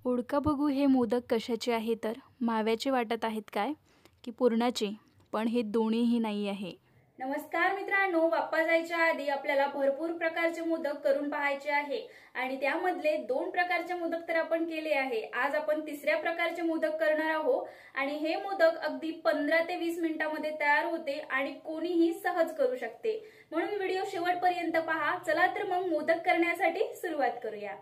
ओळखा बघू हे मोदक कशाचे आहे तर माव्याचे वाटत आहेत काय की पुरणाचे, पण हे दोन्हीही नाही आहे। नमस्कार मित्रांनो, बाप्पा जायच्या आधी आपल्याला भरपूर प्रकारचे मोदक करून पाहायचे आहे आणि त्यामधले 2 प्रकारचे मोदक तर आपण केले आहे। आज आपण तिसऱ्या प्रकारचे मोदक करणार आहोत आणि हे मोदक अगदी 15 ते 20 मिनिटांमध्ये तयार होते आणि कोणीही सहज करू शकते। म्हणून व्हिडिओ शेवटपर्यंत पहा। चला तर मग मोदक करण्यासाठी सुरुवात करूया।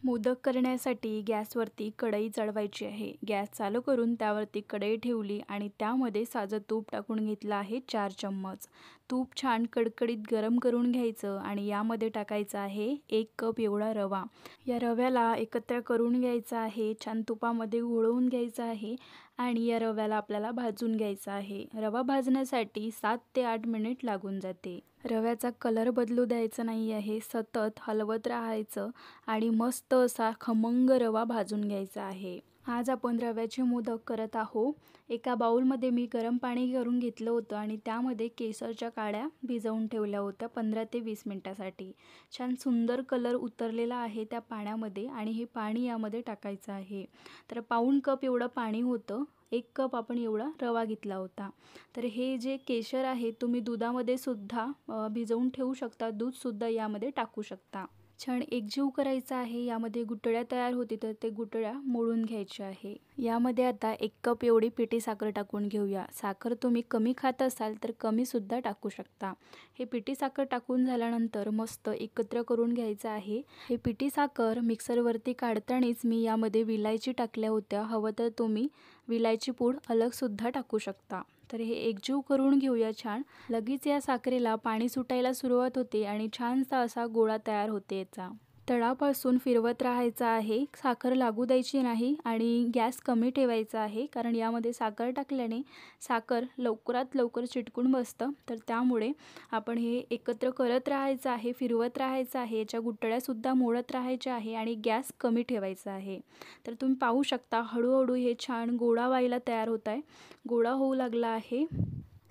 मोदक करण्यासाठी गॅसवरती कढई चढवायची आहे। गॅस चालू करून त्यावरती कढई ठेवली आणि त्यामध्ये साजं तूप टाकून घेतलं आहे 4 चम्मच। तूप छान कडकडीत गरम करून घ्यायचं आणि यामध्ये टाकायचं आहे 1 कप एवढा रवा। या रव्याला एकत्र करून घ्यायचा आहे, छान तुपामध्ये घोळवून घ्यायचा आहे आणि या रव्याला आपल्याला भाजून घ्यायचा आहे। रवा भाजण्यासाठी 7 ते 8 मिनिट लागून जाते। रव्याचा कलर बदलू द्यायचा नाही आहे, सतत हलवत राहायचं आणि मस्त असा खमंग रवा भाजून घ्यायचा आहे। आज आपण रव्याचे मोदक करत आहोत। एका बाउलमध्ये मी गरम पाणी करून घेतलं होतं आणि त्यामध्ये केसरच्या काड्या भिजवून ठेवल्या होत्या 15 ते 20 मिनिटांसाठी। छान सुंदर कलर उतरलेला आहे त्या पाण्यामध्ये आणि हे पाणी यामध्ये टाकायचं आहे। तर पाऊण कप एवढं पाणी होतं, 1 कप आपण एवढा रवा घेतला होता। तर हे जे केशर आहे तुम्ही दुधामध्ये सुद्धा भिजवून ठेवू शकता, दूध सुद्धा यामध्ये टाकू शकता। छान एकजीव करायचा आहे। यामध्ये गुठळ्या तयार होते तर ते गुठळ्या मोडून घ्यायच्या आहे। यामध्ये आता 1 कप एवढी पिठी साखर टाकून घेऊया। साखर तुम्ही कमी खात असाल तर कमी सुद्धा टाकू शकता। हे पिठी साखर टाकून झाल्यानंतर मस्त एकत्र करून घ्यायचं आहे। हे पिठी साखर मिक्सरवरती काढतानाच मी यामध्ये विलायची टाकल्या होत्या, हवं तर तुम्ही विलायची पूड अलग सुद्धा टाकू शकता। तर हे एकजीव करून घेऊया छान। लगेच या साखरेला पाणी सुटायला सुरुवात होते आणि छानसा असा गोळा तयार होते याचा। तळापासून फिरवत राहायचं आहे, साखर लागू द्यायची नाही आणि गॅस कमी ठेवायचा आहे, कारण यामध्ये साखर टाकल्याने साखर लवकरात लवकर चिटकून बसतं। तर त्यामुळे आपण हे एकत्र करत राहायचं आहे, फिरवत राहायचं आहे, याच्या गुठळ्यासुद्धा मोडत राहायच्या आहे आणि गॅस कमी ठेवायचा आहे। तर तुम्ही पाहू शकता हळूहळू हे छान गोळा व्हायला तयार होत आहे, गोळा होऊ लागला आहे।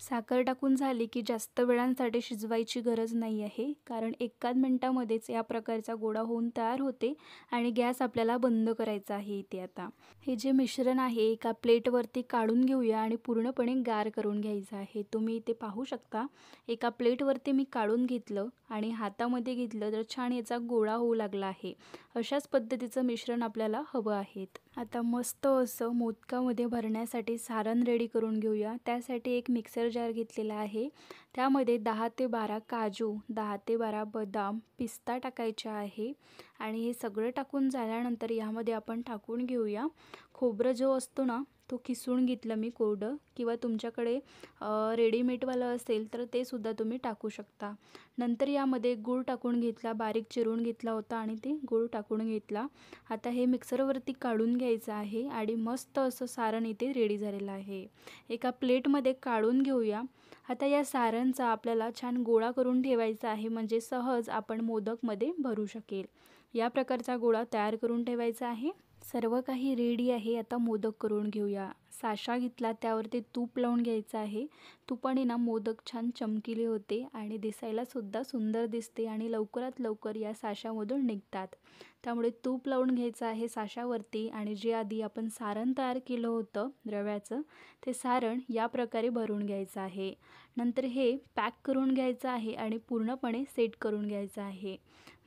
साखर टाकून झाली की जास्त वेळांसाठी शिजवायची गरज नाही आहे, कारण 1 मिनिटामध्येच या प्रकारचा गोळा होऊन तयार होते आणि गॅस आपल्याला बंद करायचा आहे इथे। आता हे जे मिश्रण आहे एका प्लेटवरती काढून घेऊया आणि पूर्णपणे गार करून घ्यायचं आहे। तुम्ही इथे पाहू शकता एका प्लेटवरती मी काढून घेतलं आणि हातामध्ये घेतलं तर छान याचा गोळा होऊ लागला आहे। अशाच पद्धतीचं मिश्रण आपल्याला हवं आहे। आता मस्त असं मोदकामध्ये भरण्यासाठी सारण रेडी करून घेऊया। त्यासाठी एक मिक्सर जार घेतलेला आहे, त्यामध्ये 10 ते 12 काजू, 10 ते 12 बदाम, पिस्ता टाकायचे आहे आणि हे सगळं टाकून झाल्यानंतर यामध्ये आपण टाकून घेऊया खोबरं जो असतो ना तो किसून घेतलं मी कोरडं, किंवा तुमच्याकडे रेडीमेडवालं असेल तर ते सुद्धा तुम्ही टाकू शकता। नंतर यामध्ये गूळ टाकून घेतला, बारीक चिरून घेतला होता आणि ते गूळ टाकून घेतला। आता हे मिक्सरवरती काढून घ्यायचं आहे आणि मस्त असं सारण इथे रेडी झालेलं आहे। एका प्लेटमध्ये काढून घेऊया। आता या सारणचा आपल्याला छान गोळा करून ठेवायचा आहे, म्हणजे सहज आपण मोदकमध्ये भरू शकेल। या प्रकारचा गोळा तयार करून ठेवायचा आहे। सर्व काही रेडी आहे, आता मोदक करून घेऊया। साचा घेतला, त्यावरती तूप लावून घ्यायचं आहे। तुपाने ना मोदक छान चमकीले होते आणि दिसायला सुद्धा सुंदर दिसते आणि लवकरात लवकर या साच्यामधून निघतात। त्यामुळे तूप लावून घ्यायचं आहे साच्यावरती आणि जे आधी आपण सारण तयार केलं होतं रव्याचं, ते सारण या प्रकारे भरून घ्यायचं आहे। नंतर हे पॅक करून घ्यायचं आहे आणि पूर्णपणे सेट करून घ्यायचं आहे।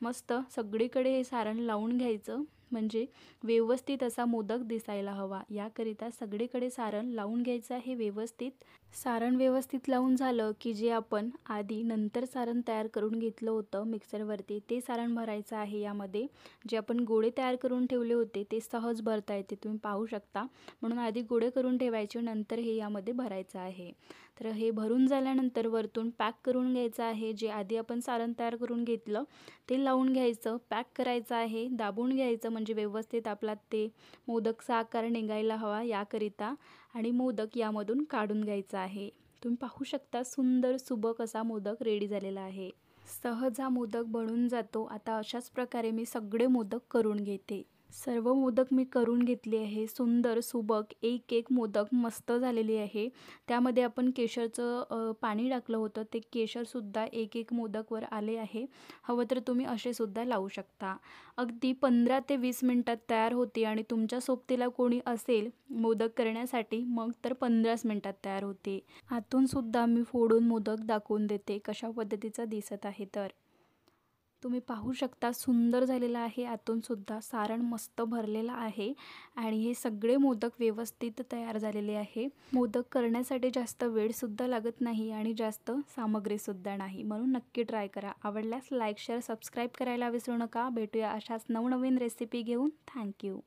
मस्त सगळीकडे हे सारण लावून घ्यायचं, म्हणजे व्यवस्थित असा मोदक दिसायला हवा, याकरिता सगळीकडे सारण लावून घ्यायचं आहे व्यवस्थित। सारण व्यवस्थित लावून झालं की जे आपण आधी नंतर सारण तयार करून घेतलं होतं मिक्सरवरती, ते सारण भरायचं आहे। यामध्ये जे आपण गोळे तयार करून ठेवले होते ते सहज भरता येते, तुम्ही पाहू शकता। म्हणून आधी गोळे करून ठेवायचे, नंतर हे यामध्ये भरायचं आहे। तर हे भरून झाल्यानंतर वरतून पॅक करून घ्यायचं आहे। जे आधी आपण सारण तयार करून घेतलं ते लावून घ्यायचं, पॅक करायचं आहे, दाबून घ्यायचं, म्हणजे व्यवस्थित आपला ते मोदकचा आकार निघायला हवा याकरिता, आणि मोदक यामधून काढून घ्यायचा आहे। तुम्ही पाहू शकता सुंदर सुबक असा मोदक रेडी झालेला आहे। सहज हा मोदक बनून जातो। आता अशाच प्रकारे मी सगळे मोदक करून घेते। सर्व मोदक मी करून घेतले आहे. सुंदर सुबक एक मोदक मस्त झालेली आहे. त्यामध्ये आपण केशरचं पाणी टाकलं होतं. ते केशरसुद्धा एक मोदकवर आले आहे. हवं तर तुम्ही असे सुद्धा लावू शकता. अगदी 15 ते 20 मिनिटात तयार होते आणि तुमच्या सोबतीला कोणी असेल मोदक करण्यासाठी मग तर 15च मिनिटात तयार होते. आतून सुद्धा मी फोडून मोदक दाखवून देते कशा पद्धतीचा दिसत आहे तर. तुम्ही पाहू शकता सुंदर झालेला आहे. आतून सुद्धा सारण मस्त भरलेलं आहे आणि हे सगळे मोदक व्यवस्थित तयार झालेले आहे. मोदक करण्यासाठी जास्त वेळसुद्धा लागत नाही आणि जास्त सामग्रीसुद्धा नाही, म्हणून नक्की ट्राय करा. आवडल्यास लाईक शेअर सबस्क्राईब करायला विसरू नका. भेटूया अशाच नवनवीन रेसिपी घेऊन. थँक्यू.